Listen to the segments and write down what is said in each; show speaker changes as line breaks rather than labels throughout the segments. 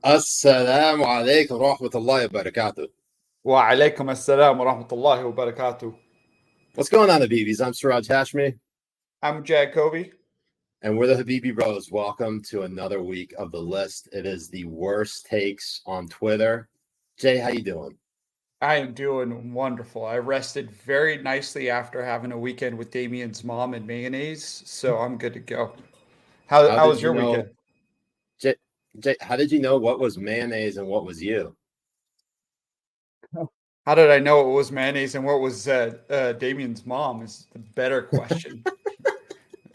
Assalamu alaikum wa rahmatullahi wa barakatuh.
وعليكم السلام ورحمة الله وبركاته.
What's going on, Habibis? I'm Siraj Hashmi,
I'm Jay Kobbe.
and we're the Habibi Bros. Welcome to another week of the list. It is the worst takes on Twitter. Jay, how you doing?
I am doing wonderful. I rested very nicely after having a weekend with Damien's mom and mayonnaise, so I'm good to go.
How
How
did
was
you
your
know,
weekend?
Jay? How did you know what was mayonnaise and what was you?
How did I know it was mayonnaise and what was Damien's mom is the better question.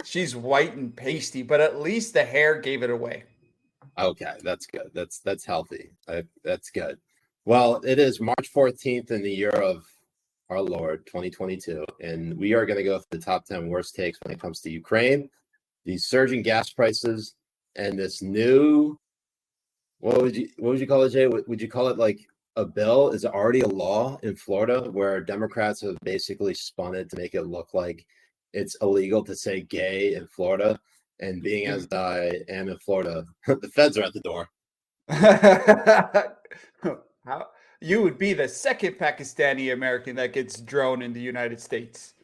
She's white and pasty, but at least the hair gave it away.
Okay, that's good. That's healthy. That's good. Well, it is March 14th in the year of our Lord 2022, and we are going to go through the top 10 worst takes when it comes to Ukraine, these surging gas prices, and this new what would you call it, Jay? Would you call it like a bill? Is it already a law in Florida where Democrats have basically spun it to make it look like it's illegal to say gay in Florida? And being as I am in Florida, the feds are at the door.
How you would be the second Pakistani American that gets drone in the United States.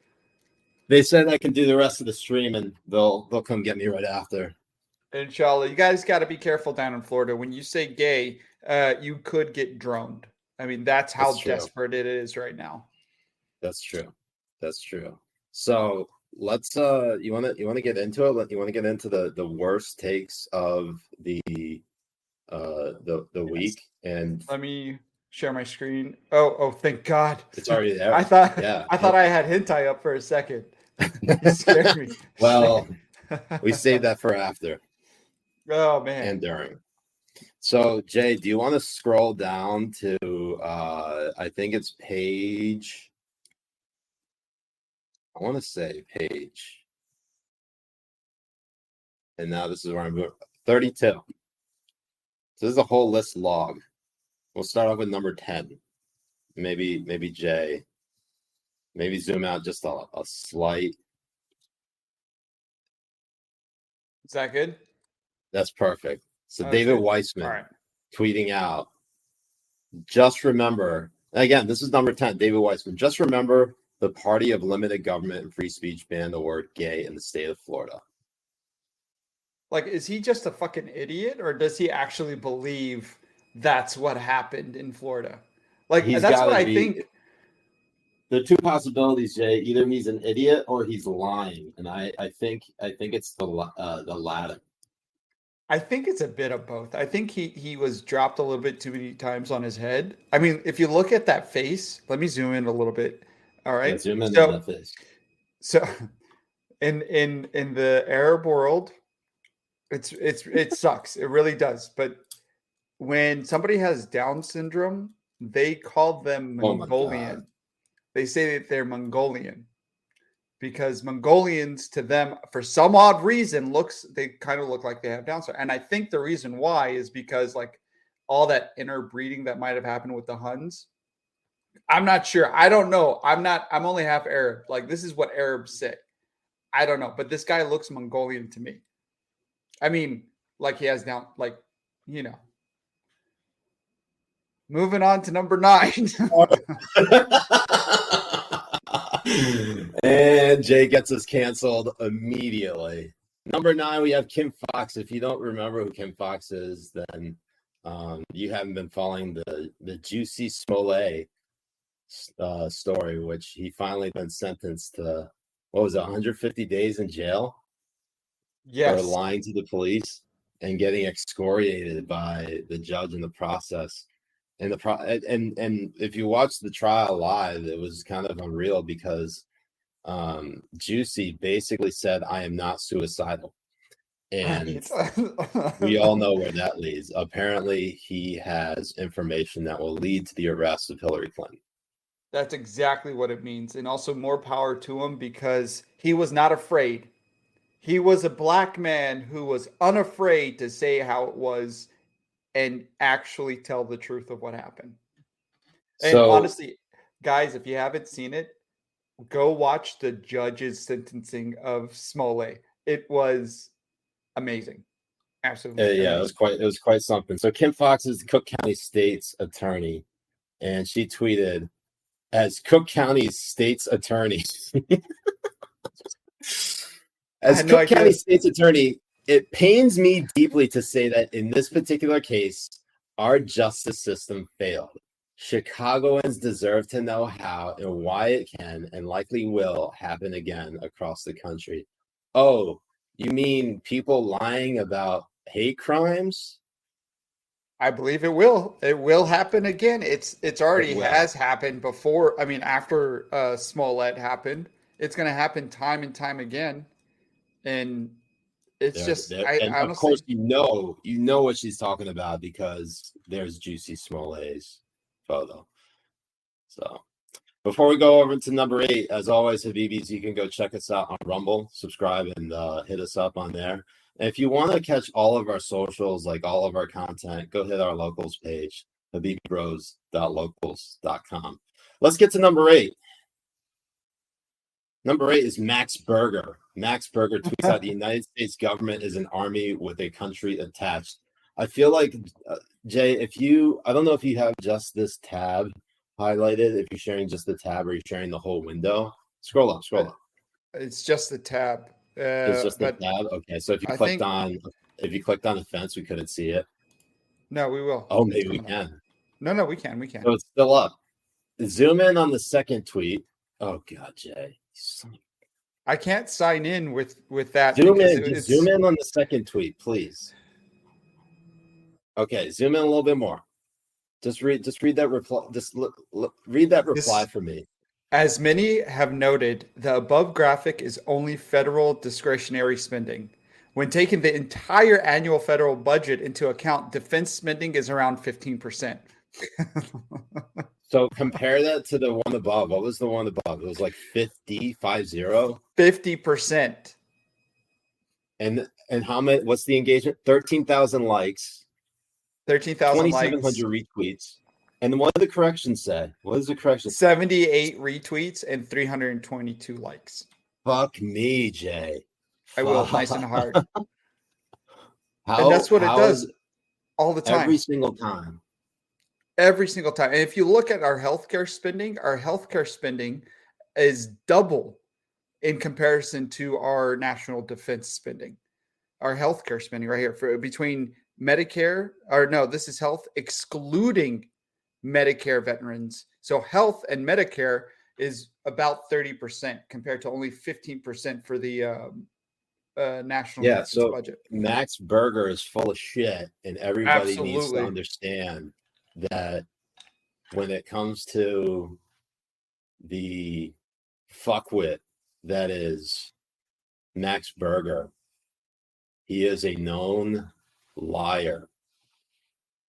They said I can do the rest of the stream and they'll come get me right after.
Inshallah, you guys got to be careful down in Florida. When you say gay, you could get droned. I mean, that's
That's
how
true.
desperate it is right now.
That's true. That's true. So let's you wanna get into it? You wanna get into the worst takes of the week, and
Let me share my screen. Oh, thank God.
it's already there.
I thought
Yeah.
I had hentai up for a second. You scared me.
Well, we saved that for after
Oh man.
and during. So Jay, do you want to scroll down to I think it's page, I want to say page, and now this is where I'm 32. So this is a whole list log. We'll start off with number 10. Maybe Jay. Maybe zoom out just a slight.
Is that good?
That's perfect. So
Okay.
David Weissman
All right.
tweeting out, just remember, again, this is number 10, David Weissman, just remember the party of limited government and free speech banned the word gay in the state of Florida.
Like, is he just a fucking idiot, or does he actually believe that's what happened in Florida? Like,
He's
that's what
gotta
I
be-
think.
There are two possibilities, Jay. Either he's an idiot or he's lying, and I think it's the latter.
I think it's a bit of both. I think he was dropped a little bit too many times on his head. I mean, if you look at that face, let me zoom in a little bit. All right.
Yeah, zoom in
so,
on that face.
So, in the Arab world, it sucks. It really does. But when somebody has Down syndrome, they call them
Oh my
Mongolian.
God.
They say that they're Mongolian because Mongolians to them, for some odd reason, they kind of look like they have Down syndrome. And I think the reason why is because like all that interbreeding that might have happened with the Huns. I'm not sure. I don't know. I'm only half Arab. Like this is what Arabs say. I don't know. But this guy looks Mongolian to me. I mean, like he has down, like, you know. Moving on to number 9.
And Jay gets us canceled immediately. Number 9, we have Kim Fox. If you don't remember who Kim Fox is, then you haven't been following the Juicy Smollett story, which he finally been sentenced to, what was it, 150 days in jail?
Yes.
For lying to the police and getting excoriated by the judge in the process. And and if you watch the trial live, it was kind of unreal because Juicy basically said, "I am not suicidal," and we all know where that leads. Apparently, he has information that will lead to the arrest of Hillary Clinton.
That's exactly what it means, and also more power to him because he was not afraid. He was a black man who was unafraid to say how it was and actually tell the truth of what happened. And honestly, guys, if you haven't seen it, go watch the judge's sentencing of Smollett. It was amazing. Absolutely.
Yeah, it was quite something. So Kim Fox is Cook County State's attorney, and she tweeted, as Cook County State's attorney,
I
as
had no
Cook County
idea.
State's attorney, it pains me deeply to say that in this particular case, our justice system failed. Chicagoans deserve to know how and why it can and likely will happen again across the country. Oh, you mean people lying about hate crimes?
I believe it will. It will happen again. It's
It
already
will.
has happened before. I mean, after Smollett happened, it's going to happen time and time again. And it's just, I
And of
honestly,
course, you know what she's talking about because there's Juicy Smollett's photo. So before we go over to number 8, as always, Habibis, you can go check us out on Rumble, subscribe, and hit us up on there. And if you want to catch all of our socials, like all of our content, go hit our locals page, habibibros.locals.com. Let's get to number 8. Number 8 is Max Berger. Max Berger tweets out, the United States government is an army with a country attached. I feel like, Jay, I don't know if you have just this tab highlighted, if you're sharing just the tab or you're sharing the whole window. Scroll up.
it's just the tab.
It's just the
But
tab. Okay, so if you
I
clicked
think,
on the fence, we couldn't see it.
no, we will.
Oh,
It's
maybe we
coming up.
can.
No, we can. We can.
So it's still up. Zoom in on the second tweet. Oh God, Jay.
I can't sign in with that
Zoom
because
in. Just zoom in on the second tweet, please. Okay, zoom in a little bit more. Just read that reply. Just read that reply for me.
As many have noted, the above graphic is only federal discretionary spending. When taking the entire annual federal budget into account, defense spending is around 15%.
So compare that to the one above. What was the one above? It was like 50.
50%.
And how many? What's the engagement? 13,000 likes.
13,000 likes.
2,700 retweets. And what did the correction say? What is the correction?
78 retweets and 322 likes.
Fuck me, Jay.
I will, nice and hard.
And
that's what it does all the time.
Every single time.
Every single time. And if you look at our healthcare spending is double in comparison to our national defense spending. Our healthcare spending right here between Medicare, or no, this is health excluding Medicare veterans. So health and Medicare is about 30% compared to only 15% for the national defense budget.
Max Berger is full of shit, and everybody needs to understand that when it comes to the fuckwit that is Max Berger, he is a known liar.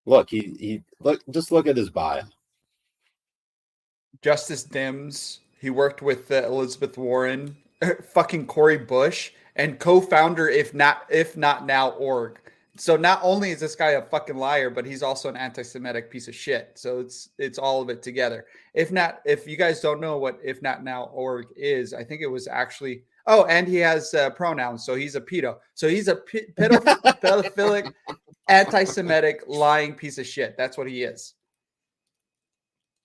Look, just look at his bio.
Justice Dems. He worked with Elizabeth Warren, fucking Cory Bush, and co-founder If Not Now org. So not only is this guy a fucking liar, but he's also an anti-Semitic piece of shit. So it's all of it together. If you guys don't know what If Not Now org is, I think it was actually. Oh, and he has pronouns, so he's a pedo. So he's a pedophilic, anti-Semitic, lying piece of shit. That's what he is.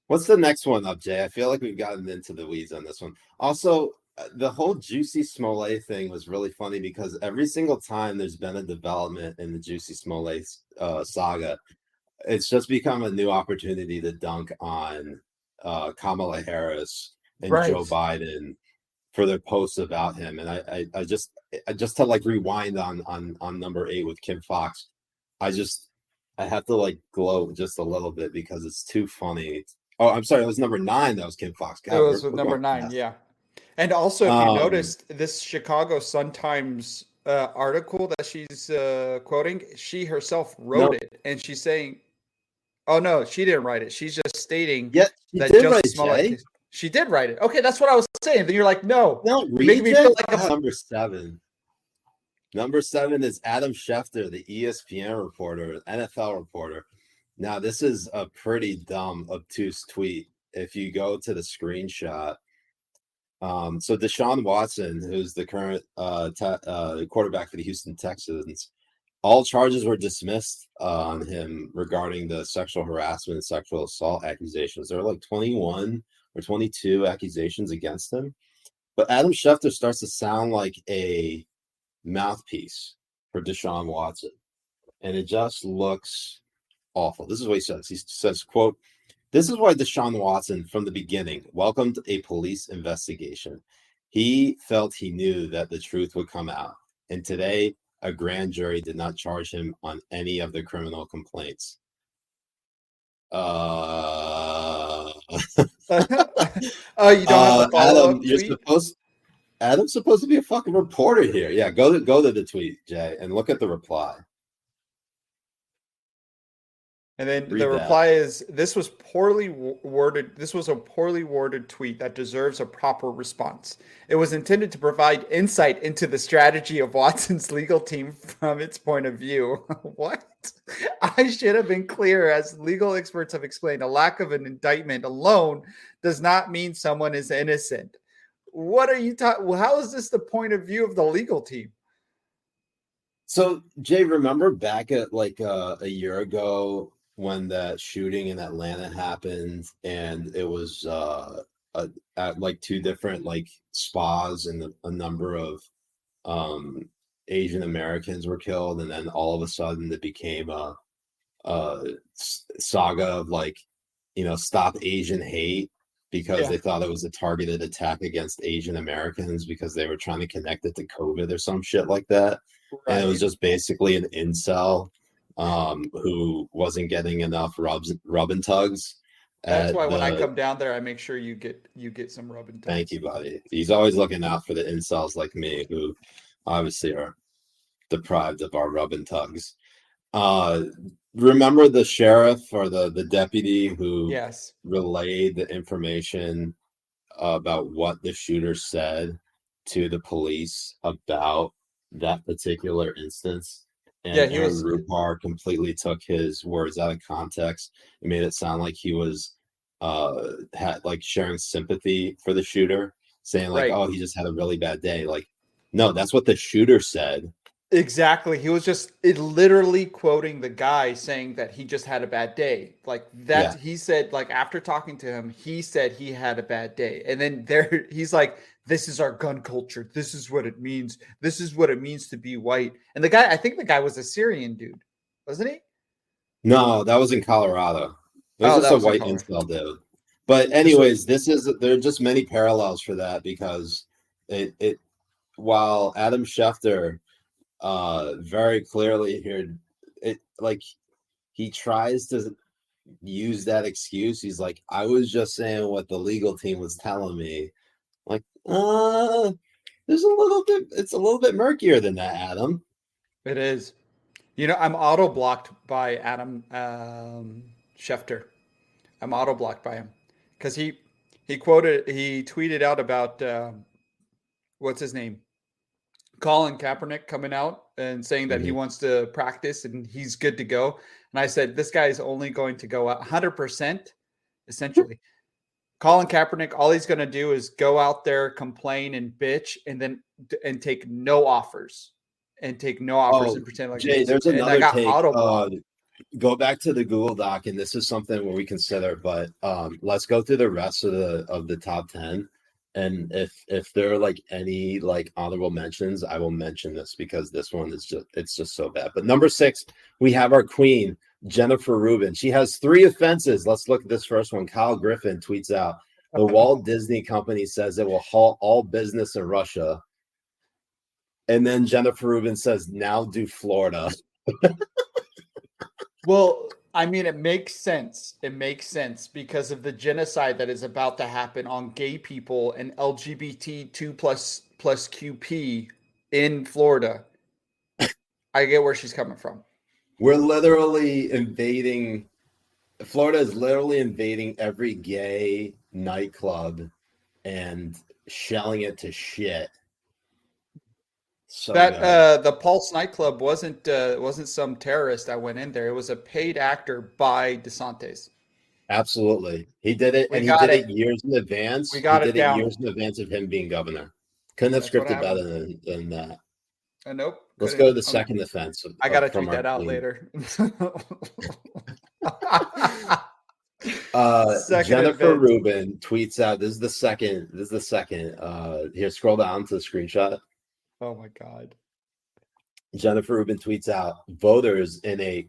What's the next one up, Jay? I feel like we've gotten into the weeds on this one. Also, the whole Juicy Smollett thing was really funny because every single time there's been a development in the Juicy Smollett saga, it's just become a new opportunity to dunk on Kamala Harris and Joe Biden for their posts about him. And I just to like rewind on number 8 with Kim Fox, I have to like gloat just a little bit because it's too funny. Oh, I'm sorry, it was number 9. That was Kim Fox.
God, it was with number 9, fast. Yeah. And also, if you noticed this Chicago Sun-Times article that she's quoting, she herself wrote it, and she's saying, "Oh no, she didn't write it. She's just stating that Justice Smollett." She did write it. Okay, that's what I was saying. Then you're like, no,
make me feel like number 7. Number 7 is Adam Schefter, the ESPN reporter, NFL reporter. Now, this is a pretty dumb, obtuse tweet. If you go to the screenshot, so Deshaun Watson, who's the current quarterback for the Houston Texans, all charges were dismissed on him regarding the sexual harassment and sexual assault accusations. There were like 21 or 22 accusations against him. But Adam Schefter starts to sound like a mouthpiece for Deshaun Watson. And it just looks awful. This is what he says. He says, quote, "This is why Deshaun Watson, from the beginning, welcomed a police investigation. He felt he knew that the truth would come out. And today, a grand jury did not charge him on any of the criminal complaints."
Oh, you don't have a
Adam,
tweet?
Adam's supposed to be a fucking reporter here. Yeah, go to the tweet, Jay, and look at the reply.
And then
Read
the
that.
reply is, "This was poorly worded. This was a poorly worded tweet that deserves a proper response. It was intended to provide insight into the strategy of Watson's legal team from its point of view." What? "I should have been clear, as legal experts have explained. A lack of an indictment alone does not mean someone is innocent." What are you talking? How is this the point of view of the legal team?
So, Jay, remember back at like a year ago when that shooting in Atlanta happened, and it was at like two different like spas, and a number of Asian Americans were killed, and then all of a sudden it became a saga of like, stop Asian hate, because they thought it was a targeted attack against Asian Americans because they were trying to connect it to COVID or some shit like that. Right. And it was just basically an incel who wasn't getting enough rub and tugs.
That's why when I come down there, I make sure you get some rub and tugs.
Thank you, buddy. He's always looking out for the incels like me, who obviously are deprived of our rub and tugs. Remember the sheriff or the deputy who relayed the information about what the shooter said to the police about that particular instance? And Aaron Rupar completely took his words out of context and made it sound like he was had like sharing sympathy for the shooter, saying like, "Oh, he just had a really bad day." Like, no, that's what the shooter said.
Exactly. He was just literally quoting the guy saying that he just had a bad day. Like that, he said, like after talking to him, he said he had a bad day. And then he's like, "This is our gun culture. This is what it means. This is what it means to be white." And the guy, I think the guy was a Syrian dude, wasn't he?
No, that was in Colorado. It was just a white incel dude. But anyways, there are just many parallels for that, because while Adam Schefter very clearly here, he tries to use that excuse. He's like, "I was just saying what the legal team was telling me." Like, it's a little bit murkier than that, Adam.
It is. I'm auto blocked by Adam Schefter. I'm auto blocked by him because he tweeted out about what's his name, Colin Kaepernick, coming out and saying that he wants to practice and he's good to go. And I said, this guy is only going to go 100%, essentially. Colin Kaepernick, all he's going to do is go out there, complain and bitch, and take no offers. And pretend like
Jay, there's another take. Go back to the Google Doc, and this is something where we consider, but let's go through the rest of the top 10. And if there are like any like honorable mentions, I will mention this, because this one is just so bad. But number 6, we have our queen, Jennifer Rubin. She has 3 offenses. Let's look at this first one. Kyle Griffin tweets out, "The Walt Disney Company says it will halt all business in Russia." And then Jennifer Rubin says, "Now do Florida."
Well, I mean, it makes sense. It makes sense because of the genocide that is about to happen on gay people and LGBT2 plus QP in Florida. I get where she's coming from.
We're literally invading. Florida is literally invading every gay nightclub and shelling it to shit. So
that the Pulse nightclub wasn't some terrorist that went in there. It was a paid actor by DeSantis.
Absolutely, he did it, and he did it years in advance.
We got
it
it down.
years in advance of him being governor. Couldn't have scripted better than that.
Nope,
Let's go to the second defense.
I gotta
from
tweet that out
team.
later.
Jennifer Rubin tweets out. This is the second. Here, scroll down to the screenshot.
Oh my God.
Jennifer Rubin tweets out, voters in a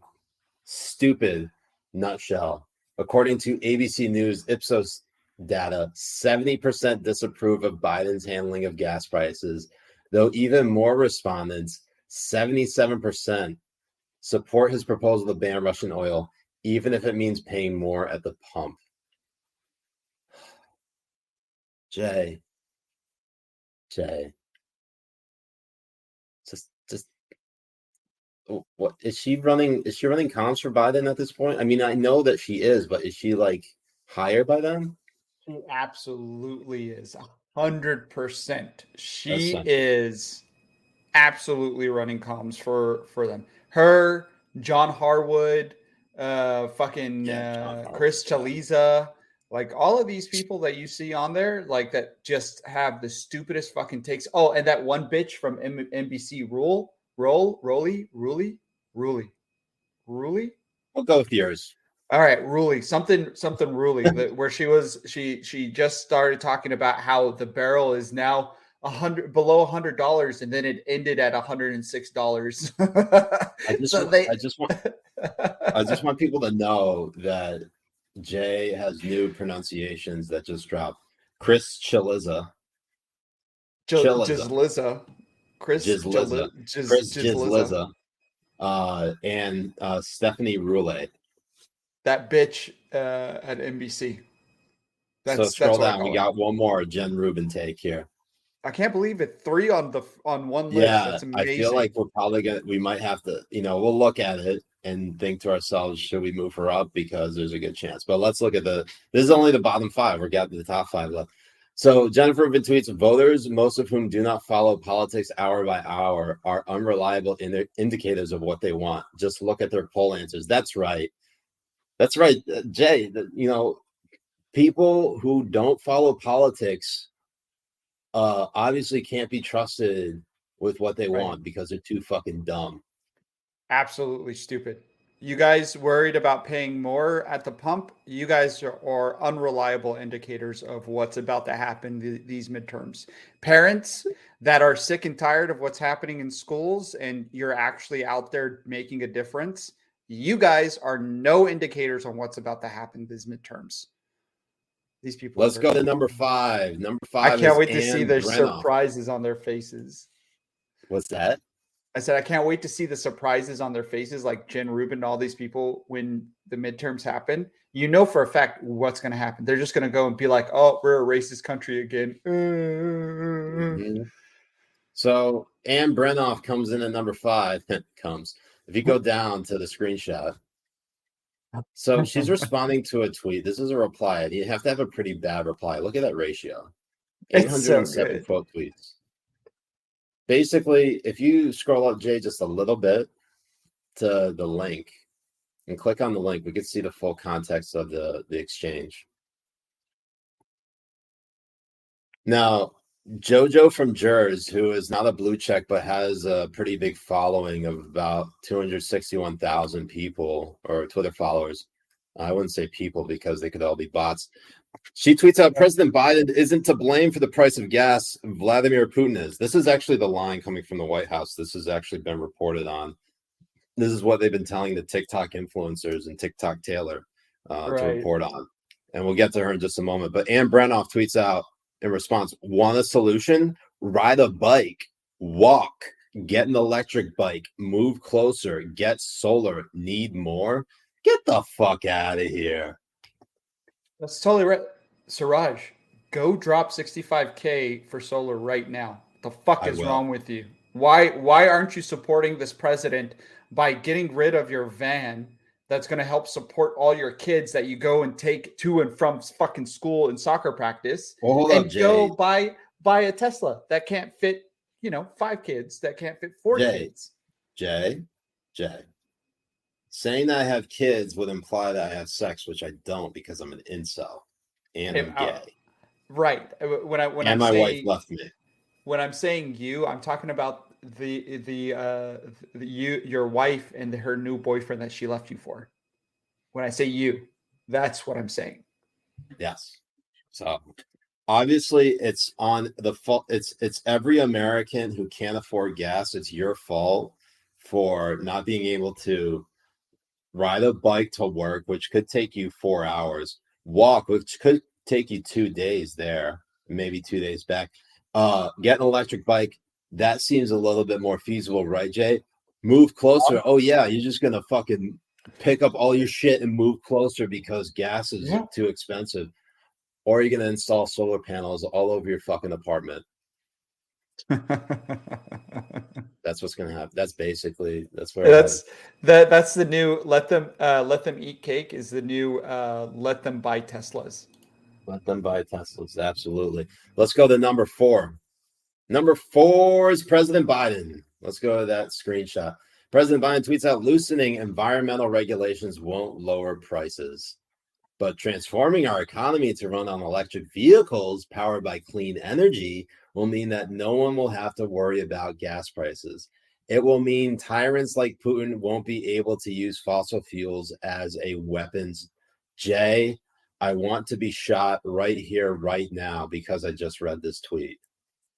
stupid nutshell. According to ABC News Ipsos data, 70% disapprove of Biden's handling of gas prices, though even more respondents, 77%, support his proposal to ban Russian oil, even if it means paying more at the pump. Jay. Just what is she running? Is she running comms for Biden at this point? I mean, I know that she is, but is she like higher by them?
She absolutely is. 100%. She is absolutely running comms for them. Her, John Harwood, Chris Chaliza, like all of these people that you see on there, like that just have the stupidest fucking takes. Oh, and that one bitch from NBC, Rolly.
We'll go with yours.
All right, Ruley, something Ruley, where she just started talking about how the barrel is now below $100, and then it ended at $106.
I just want people to know that Jay has new pronunciations that just dropped. Chris Chiliza.
Chris
Gizliza. And Stephanie Roulet.
That bitch at NBC.
So scroll down. We got one more Jen Rubin take here.
I can't believe it. 3 on one list.
Yeah,
that's amazing.
I feel like we might have to, we'll look at it and think to ourselves, should we move her up? Because there's a good chance. But let's look at this is only the bottom 5. We're getting the top 5 left. So Jennifer Rubin tweets, voters, most of whom do not follow politics hour by hour, are unreliable indicators of what they want. Just look at their poll answers. That's right. Jay, people who don't follow politics obviously can't be trusted with what they want because they're too fucking dumb.
Absolutely stupid. You guys worried about paying more at the pump? You guys are unreliable indicators of what's about to happen these midterms. Parents that are sick and tired of what's happening in schools and you're actually out there making a difference, you guys are no indicators on what's about to happen these midterms. These people.
Let's go to number 5. Number 5.
I can't wait to see their surprises on their faces.
What's that?
I said, I can't wait to see the surprises on their faces, like Jen Rubin and all these people when the midterms happen. You know for a fact what's going to happen. They're just going to go and be like, oh, we're a racist country again.
Mm-hmm. So Anne Brenoff comes in at number 5. If you go down to the screenshot. So she's responding to a tweet. This is a reply. You have to have a pretty bad reply. Look at that ratio. 807 quote tweets. Basically, if you scroll up, Jay, just a little bit to the link and click on the link, we can see the full context of the exchange. Now, Jojo from Jers, who is not a blue check, but has a pretty big following of about 261,000 people or Twitter followers. I wouldn't say people because they could all be bots. She tweets out, President Biden isn't to blame for the price of gas. Vladimir Putin is. This is actually the line coming from the White House. This has actually been reported on. This is what they've been telling the TikTok influencers and TikTok Taylor to report on. And we'll get to her in just a moment. But Anne Brenoff tweets out in response, want a solution? Ride a bike, walk, get an electric bike, move closer, get solar, need more? Get the fuck out of here.
That's totally right. Siraj, go drop $65K for solar right now. The fuck is wrong with you? Why aren't you supporting this president by getting rid of your van that's going to help support all your kids that you go and take to and from fucking school and soccer practice?
Well, hold
and
up, Jay.
Go buy a Tesla that can't fit, 5 kids, that can't fit 4 kids.
Jay. Saying that I have kids would imply that I have sex, which I don't because I'm an incel and I'm gay.
Right. When
my wife left me.
When I'm saying I'm talking about your wife and her new boyfriend that she left you for. When I say you, that's what I'm saying.
Yes. So obviously it's on the fault. It's every American who can't afford gas. It's your fault for not being able to ride a bike to work, which could take you 4 hours, walk, which could take you 2 days there, maybe 2 days back. Get an electric bike. That seems a little bit more feasible, right, Jay? Move closer. Oh yeah, you're just gonna fucking pick up all your shit and move closer because gas is too expensive. Or you're gonna install solar panels all over your fucking apartment. That's what's gonna happen. That's basically
that's the new let them eat cake is the new let them buy Teslas.
Let them buy Teslas. Absolutely. Let's go to number 4. Number 4 is President Biden. Let's go to that screenshot. President Biden tweets out, loosening environmental regulations won't lower prices, but transforming our economy to run on electric vehicles powered by clean energy will mean that no one will have to worry about gas prices. It will mean tyrants like Putin won't be able to use fossil fuels as a weapons. Jay, I want to be shot right here, right now, because I just read this tweet.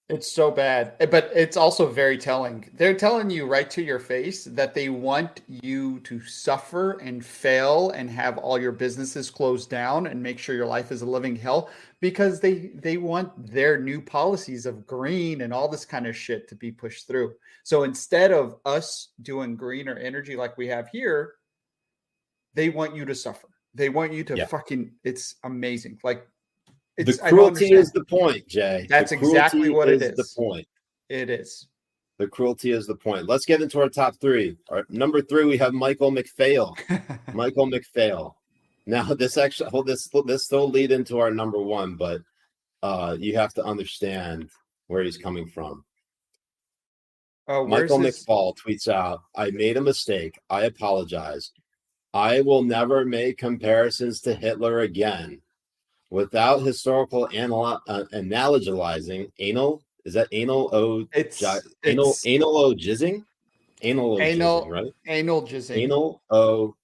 It's so bad, but it's also very telling. They're telling you right to your face that they want you to suffer and fail and have all your businesses closed down and make sure your life is a living hell because they want their new policies of green and all this kind of shit to be pushed through. So instead of us doing greener energy like we have here, they want you to suffer. They want you to fucking, it's amazing. Like,
the cruelty is the point, Jay.
That's exactly what it is.
The point.
It is.
The cruelty is the point. Let's get into our top 3. Our number 3, we have Michael McPhail. Michael McPhail. Now, this still lead into our number 1, but you have to understand where he's coming from. Michael McPhail tweets out, I made a mistake. I apologize. I will never make comparisons to Hitler again. Without historical analogizing, anal, is that anal o jizzing? Anal o jizzing, right?
Anal jizzing.
Anal o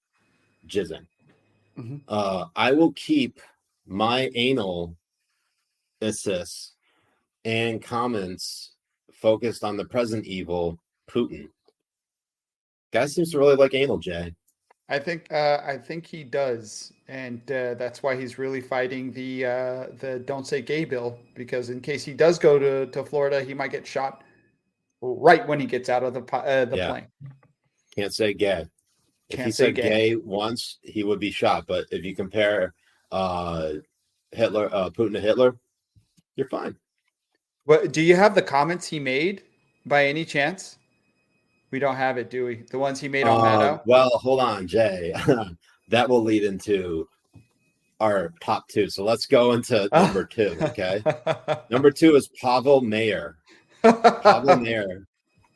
jizzing.
Mm-hmm.
I will keep my anal assists and comments focused on the present evil, Putin. Guy seems to really like anal, Jay.
I think he does, and that's why he's really fighting the "Don't Say Gay" bill, because in case he does go to Florida, he might get shot right when he gets out of the plane.
Can't say gay. If he said gay once, he would be shot. But if you compare Putin to Hitler, you're fine.
What do you have the comments he made by any chance? We don't have it, do we? The ones he made on Maddow?
Well, hold on, Jay. That will lead into our top 2. So let's go into number 2, okay? Number 2 is Pavel Mayer. Pavel Mayer,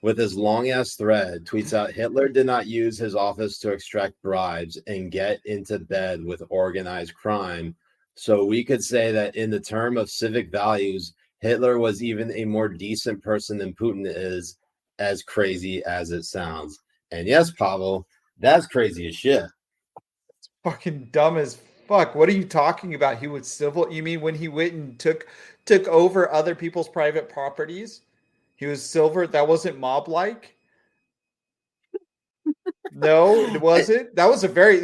with his long-ass thread, tweets out, Hitler did not use his office to extract bribes and get into bed with organized crime. So we could say that in the term of civic values, Hitler was even a more decent person than Putin is, as crazy as it sounds. And yes, Pavel, that's crazy as shit.
It's fucking dumb as fuck. What are you talking about? He was civil? You mean when he went and took over other people's private properties? He was civil? That wasn't mob-like? No, it wasn't.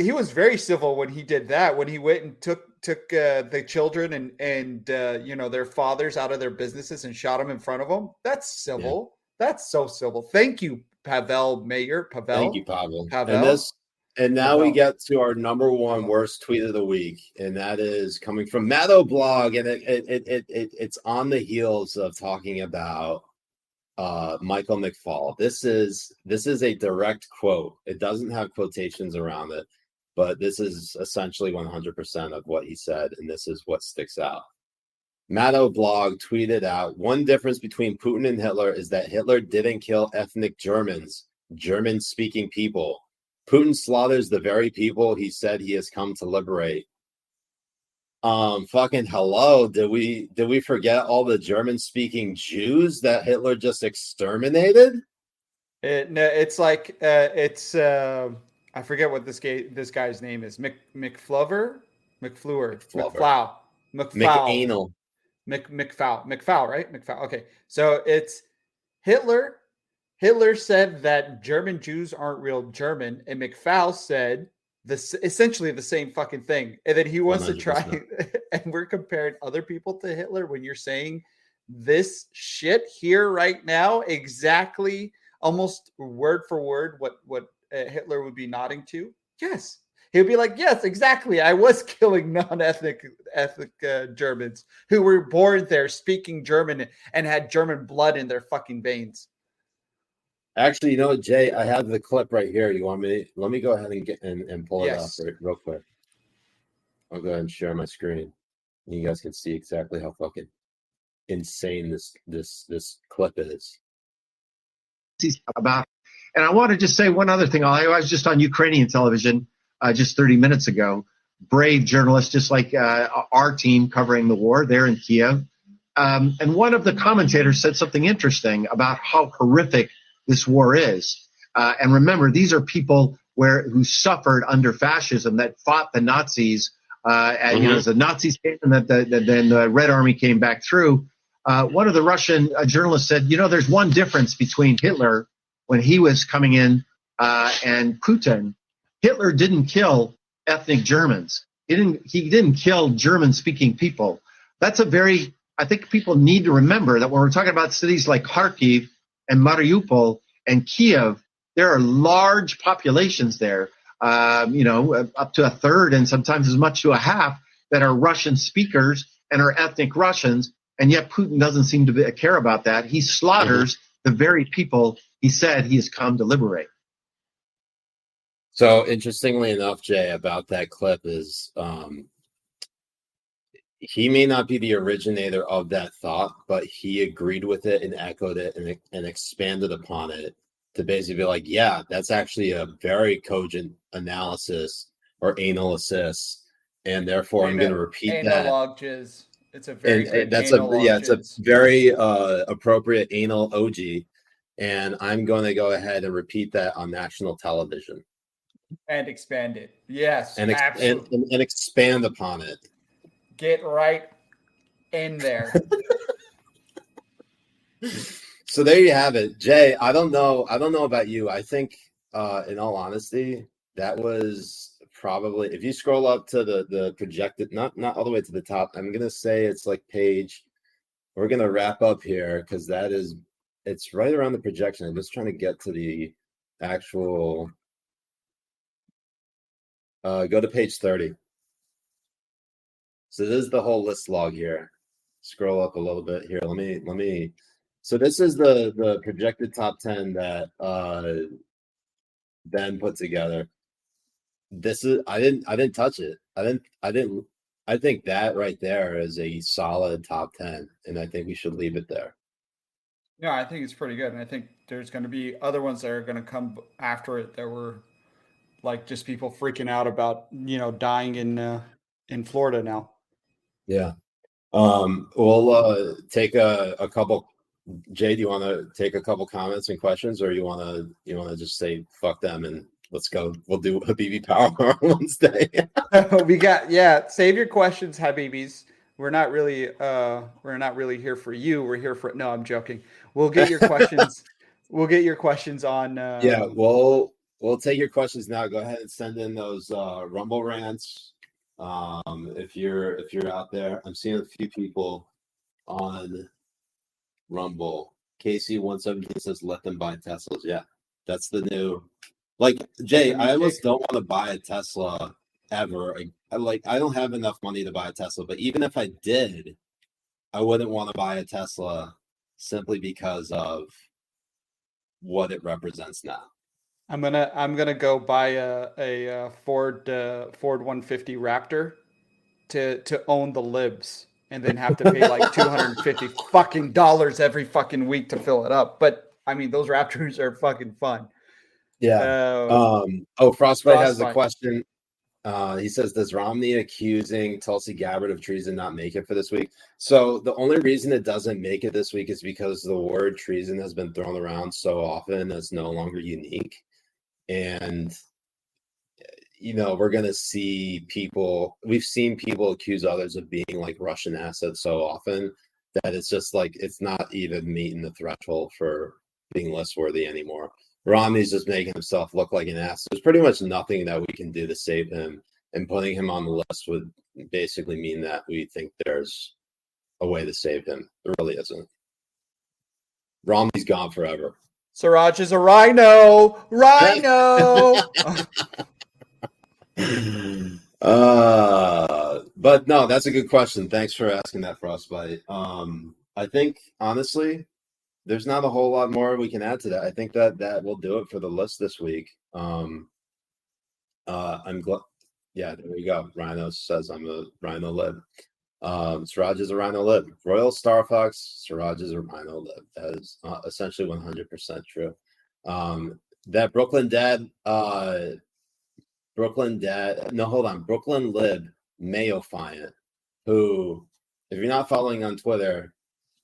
He was very civil when he did that. When he went and took the children and their fathers out of their businesses and shot them in front of them. That's civil. Yeah. That's so civil. Thank you, Pavel Mayer. Thank
you, Pavel. And now we get to our number 1 worst tweet of the week, and that is coming from Maddow Blog, and it's on the heels of talking about Michael McPhail. This is a direct quote. It doesn't have quotations around it, but this is essentially 100% of what he said, and this is what sticks out. Maddow Blog tweeted out, one difference between Putin and Hitler is that Hitler didn't kill ethnic Germans, German-speaking people. Putin slaughters the very people he said he has come to liberate. Fucking hello. Did we forget all the German-speaking Jews that Hitler just exterminated?
No, it's like it's I forget what this guy's name is. McFlower,
Flubber.
McFlow,
McAnal.
McFowl, right? McFowl. Okay, so it's Hitler. Hitler said that German Jews aren't real German, and McFowl said this essentially the same fucking thing, and then he wants to try.
100%.
And we're comparing other people to Hitler when you're saying this shit here right now, exactly, almost word for word, what Hitler would be nodding to. Yes, he'd be like, yes, exactly. I was killing non-ethnic Germans who were born there, speaking German, and had German blood in their fucking veins.
Actually, you know what, Jay? I have the clip right here. You want me? Let me go ahead and get and pull it up real quick. I'll go ahead and share my screen. And you guys can see exactly how fucking insane this clip is.
About, and I want to just say one other thing. I was just on Ukrainian television just 30 minutes ago. Brave journalists, just like our team covering the war there in Kiev. And one of the commentators said something interesting about how horrific this war is. And remember, these are people who suffered under fascism, that fought the Nazis. And, as the Nazis came and then the Red Army came back through. One of the Russian journalists said, there's one difference between Hitler when he was coming in and Putin. Hitler didn't kill ethnic Germans. He didn't kill German-speaking people. That's I think people need to remember that when we're talking about cities like Kharkiv and Mariupol and Kiev, there are large populations there, up to a third and sometimes as much to a half that are Russian speakers and are ethnic Russians. And yet Putin doesn't seem to care about that. He slaughters the very people he said he has come to liberate.
So interestingly enough, Jay, about that clip is he may not be the originator of that thought, but he agreed with it and echoed it and expanded upon it to basically be like, yeah, that's actually a very cogent analysis or analysis, and therefore I'm going to repeat that.
Jizz. It's a very
it's a very appropriate anal OG, and I'm going to go ahead and repeat that on national television
and expand it. Yes,
and expand upon it.
Get right in there.
So there you have it, Jay. I don't know about you. I think, in all honesty, that was probably, if you scroll up to the projected, not all the way to the top, I'm gonna say it's like page. We're gonna wrap up here because it's right around the projection. I'm just trying to get to the actual. Go to page 30. So this is the whole list log here. Scroll up a little bit here. Let me. So this is the projected top 10 that Ben put together. This is I didn't touch it. I think that right there is a solid top 10, and I think we should leave it there.
Yeah, I think it's pretty good, and I think there's going to be other ones that are going to come after it that were like just people freaking out about dying in Florida now.
Yeah. We'll take a couple. Jay, do you want to take a couple comments and questions, or you want to just say fuck them and let's go? We'll do Habibi Power Wednesday.
We got save your questions, Habibis. We're not really here for you. We're here for no. I'm joking. We'll get your questions. We'll get your questions on.
Yeah, we'll take your questions now. Go ahead and send in those Rumble rants. If you're out there, I'm seeing a few people on Rumble. Casey117 says let them buy Teslas. Yeah, that's the new. Like Jay, I almost don't want to buy a Tesla ever. I don't have enough money to buy a Tesla, but even if I did, I wouldn't want to buy a Tesla simply because of what it represents now.
I'm gonna go buy a Ford 150 Raptor to own the libs, and then have to pay like $250 fucking dollars every fucking week to fill it up. But I mean, those Raptors are fucking fun.
Yeah. Frostbite has a question. He says, does Romney accusing Tulsi Gabbard of treason not make it for this week? So the only reason it doesn't make it this week is because the word treason has been thrown around so often it's no longer unique. And, we're going to see we've seen people accuse others of being like Russian assets so often that it's just like, it's not even meeting the threshold for being list worthy anymore. Romney's just making himself look like an ass. There's pretty much nothing that we can do to save him, and putting him on the list would basically mean that we think there's a way to save him. There really isn't. Romney's gone forever.
Siraj is a rhino. Rhino.
But no, that's a good question. Thanks for asking that, Frostbite. I think honestly, there's not a whole lot more we can add to that. I think that will do it for the list this week. I'm glad. Yeah, there we go. Rhino says I'm a Rhino lib. Siraj is a Rhino lib. Royal Star Fox, Siraj is a Rhino lib. That is essentially 100% true. That Brooklyn lib Mayofiant, who, if you're not following on Twitter,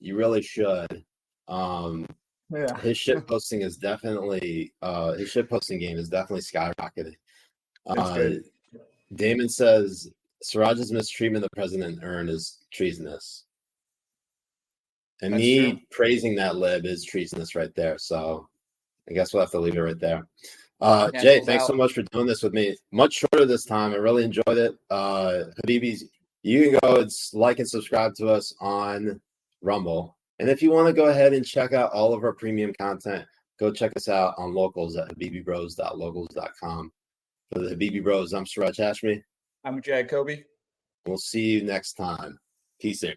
you really should.
Yeah.
His shit posting is definitely his shit posting game is definitely skyrocketing.
That's good.
Damon says Siraj's mistreatment of President Earn is treasonous. And
That's
me
true.
praising that lib is treasonous right there. So I guess we'll have to leave it right there. Jay,
Cancels
thanks
out.
so much for doing this with me. Much shorter this time. I really enjoyed it. Habibis, you can go and like and subscribe to us on Rumble. And if you want to go ahead and check out all of our premium content, go check us out on locals at habibibros.locals.com. For the Habibi Bros, I'm Siraj Hashmi.
I'm Jay Kobbe.
We'll see you next time. Peace out.